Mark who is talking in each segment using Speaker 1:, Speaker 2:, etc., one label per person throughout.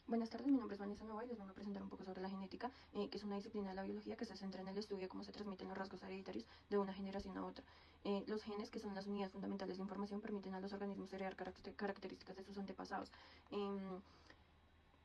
Speaker 1: Buenas tardes, mi nombre es Vanessa Nova y les vengo a presentar un poco sobre la genética, que es una disciplina de la biología que se centra en el estudio de cómo se transmiten los rasgos hereditarios de una generación a otra. Los genes, que son las unidades fundamentales de información, permiten a los organismos heredar características de sus antepasados.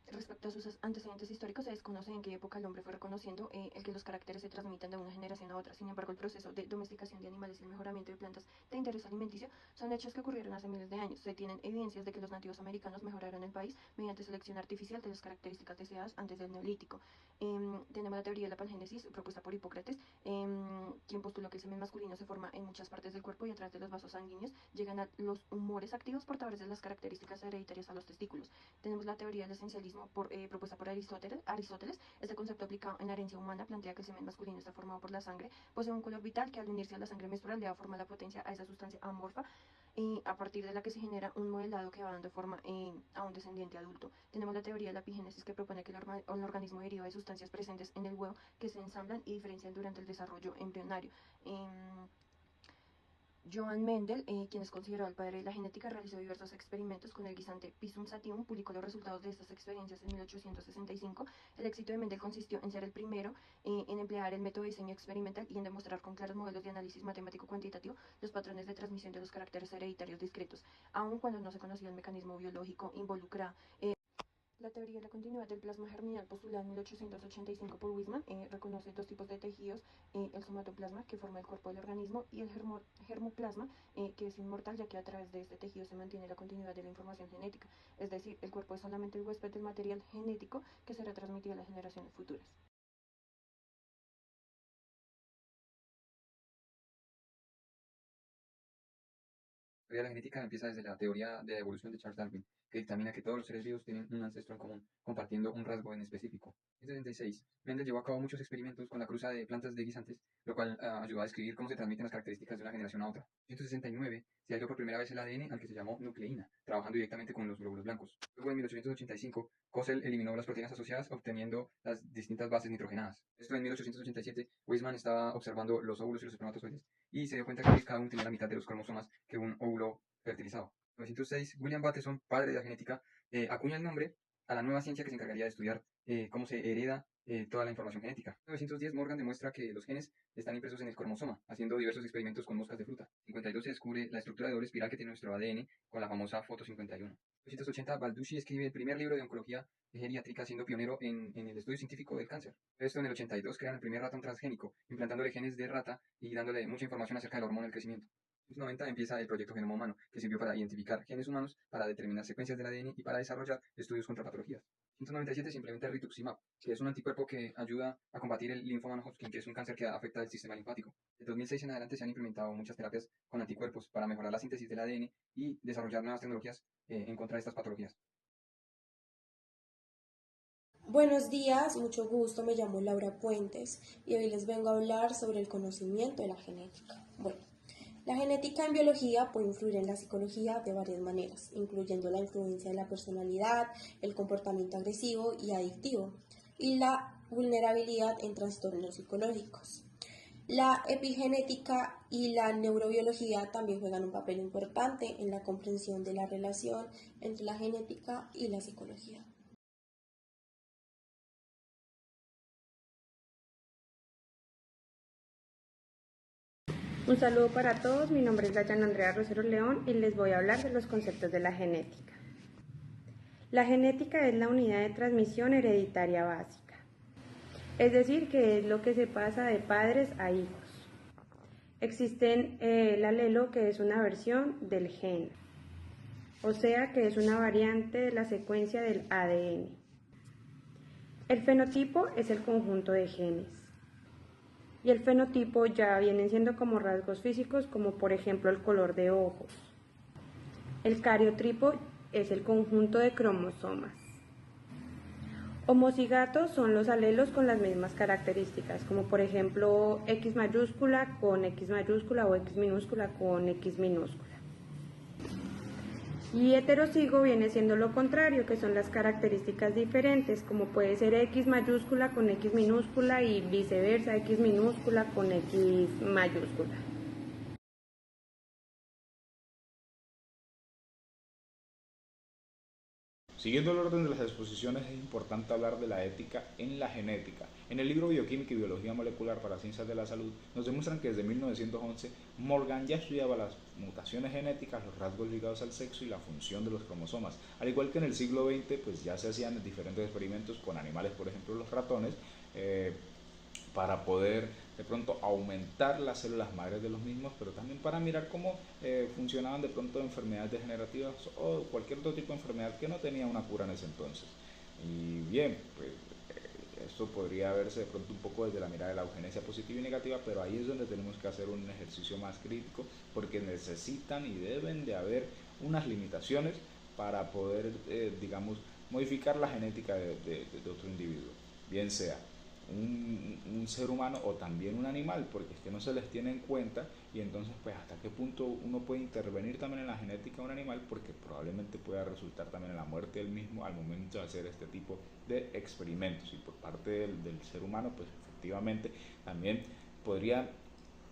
Speaker 1: Respecto a sus antecedentes históricos, se desconoce en qué época el hombre fue reconociendo el que los caracteres se transmitan de una generación a otra. Sin embargo, el proceso de domesticación de animales y el mejoramiento de plantas de interés alimenticio son hechos que ocurrieron hace miles de años. Se tienen evidencias de que los nativos americanos mejoraron el país mediante selección artificial de las características deseadas antes del neolítico. Tenemos la teoría de la pangénesis propuesta por Hipócrates, quien postuló que el semen masculino se forma en muchas partes del cuerpo y a través de los vasos sanguíneos llegan a los humores activos portadores de las características hereditarias a los testículos. Tenemos la teoría del esencialismo propuesta por Aristóteles. Este concepto aplicado en la herencia humana plantea que el semen masculino está formado por la sangre, posee un color vital que al unirse a la sangre menstrual le da forma a la potencia a esa sustancia amorfa, a partir de la que se genera un modelado que va dando forma a un descendiente adulto. Tenemos la teoría de la epigénesis, que propone que el organismo deriva de sustancias presentes en el huevo que se ensamblan y diferencian durante el desarrollo embrionario. Johann Mendel, quien es considerado el padre de la genética, realizó diversos experimentos con el guisante Pisum sativum, publicó los resultados de estas experiencias en 1865. El éxito de Mendel consistió en ser el primero en emplear el método de diseño experimental y en demostrar con claros modelos de análisis matemático cuantitativo los patrones de transmisión de los caracteres hereditarios discretos, aun cuando no se conocía el mecanismo biológico involucrado. La teoría de la continuidad del plasma germinal, postulada en 1885 por Weismann, reconoce dos tipos de tejidos: el somatoplasma, que forma el cuerpo del organismo, y el germoplasma, que es inmortal, ya que a través de este tejido se mantiene la continuidad de la información genética. Es decir, el cuerpo es solamente el huésped del material genético que será transmitido a las generaciones futuras.
Speaker 2: La genética empieza desde la teoría de la evolución de Charles Darwin, que dictamina que todos los seres vivos tienen un ancestro en común, compartiendo un rasgo en específico. En 1976, Mendel llevó a cabo muchos experimentos con la cruza de plantas de guisantes, lo cual ayudó a describir cómo se transmiten las características de una generación a otra. En 1969, se halló por primera vez el ADN, al que se llamó nucleína, trabajando directamente con los glóbulos blancos. Luego, en 1885, Kossel eliminó las proteínas asociadas, obteniendo las distintas bases nitrogenadas. Esto en 1887, Weismann estaba observando los óvulos y los espermatozoides y se dio cuenta que cada uno tenía la mitad de los cromosomas que un óvulo fertilizado. En 1906, William Bateson, padre de la genética, acuña el nombre a la nueva ciencia que se encargaría de estudiar cómo se hereda toda la información genética. En 1910, Morgan demuestra que los genes están impresos en el cromosoma, haciendo diversos experimentos con moscas de fruta. En 1952 se descubre la estructura de doble espiral que tiene nuestro ADN con la famosa foto 51. En 1980, Balducci escribe el primer libro de oncología geriátrica, siendo pionero en el estudio científico del cáncer. Esto en el 82 crean el primer ratón transgénico, implantándole genes de rata y dándole mucha información acerca del hormona del crecimiento. En los 90 empieza el proyecto Genoma Humano, que sirvió para identificar genes humanos, para determinar secuencias del ADN y para desarrollar estudios contra patologías. En 1997 se implementa el rituximab, que es un anticuerpo que ayuda a combatir el linfoma no-Hodgkin, que es un cáncer que afecta el sistema linfático. En 2006 en adelante se han implementado muchas terapias con anticuerpos para mejorar la síntesis del ADN y desarrollar nuevas tecnologías en contra de estas patologías.
Speaker 3: Buenos días, mucho gusto, me llamo Laura Puentes y hoy les vengo a hablar sobre el conocimiento de la genética. Bueno, la genética en biología puede influir en la psicología de varias maneras, incluyendo la influencia de la personalidad, el comportamiento agresivo y adictivo y la vulnerabilidad en trastornos psicológicos. La epigenética y la neurobiología también juegan un papel importante en la comprensión de la relación entre la genética y la psicología.
Speaker 4: Un saludo para todos, mi nombre es Dayan Andrea Rosero León y les voy a hablar de los conceptos de la genética. La genética es la unidad de transmisión hereditaria básica, es decir, que es lo que se pasa de padres a hijos. Existe el alelo, que es una versión del gen, o sea que es una variante de la secuencia del ADN. El fenotipo es el conjunto de genes. Y el fenotipo ya vienen siendo como rasgos físicos, como por ejemplo el color de ojos. El cariotipo es el conjunto de cromosomas. Homocigatos son los alelos con las mismas características, como por ejemplo X mayúscula con X mayúscula o X minúscula con X minúscula. Y heterocigo viene siendo lo contrario, que son las características diferentes, como puede ser X mayúscula con X minúscula y viceversa, X minúscula con X mayúscula.
Speaker 5: Siguiendo el orden de las exposiciones, es importante hablar de la ética en la genética. En el libro Bioquímica y Biología Molecular para Ciencias de la Salud nos demuestran que desde 1911 Morgan ya estudiaba las mutaciones genéticas, los rasgos ligados al sexo y la función de los cromosomas. Al igual que en el siglo XX, pues ya se hacían diferentes experimentos con animales, por ejemplo los ratones, para poder de pronto aumentar las células madres de los mismos, pero también para mirar cómo funcionaban de pronto enfermedades degenerativas o cualquier otro tipo de enfermedad que no tenía una cura en ese entonces. Y bien, pues esto podría verse de pronto un poco desde la mirada de la eugenesia positiva y negativa, pero ahí es donde tenemos que hacer un ejercicio más crítico, porque necesitan y deben de haber unas limitaciones para poder, digamos, modificar la genética de otro individuo, bien sea un ser humano o también un animal, porque es que no se les tiene en cuenta, y entonces pues hasta qué punto uno puede intervenir también en la genética de un animal, porque probablemente pueda resultar también en la muerte del mismo al momento de hacer este tipo de experimentos. Y por parte del ser humano pues efectivamente también podría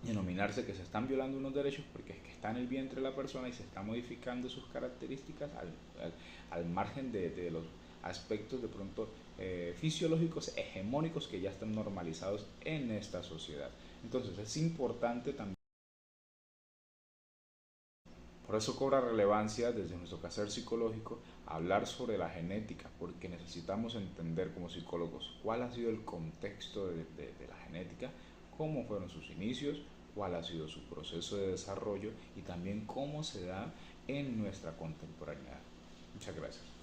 Speaker 5: denominarse que se están violando unos derechos, porque es que está en el vientre de la persona y se está modificando sus características al margen de los aspectos de pronto fisiológicos hegemónicos que ya están normalizados en esta sociedad. Entonces es importante también, por eso cobra relevancia desde nuestro quehacer psicológico hablar sobre la genética, porque necesitamos entender como psicólogos cuál ha sido el contexto de la genética, cómo fueron sus inicios, cuál ha sido su proceso de desarrollo y también cómo se da en nuestra contemporaneidad. Muchas gracias.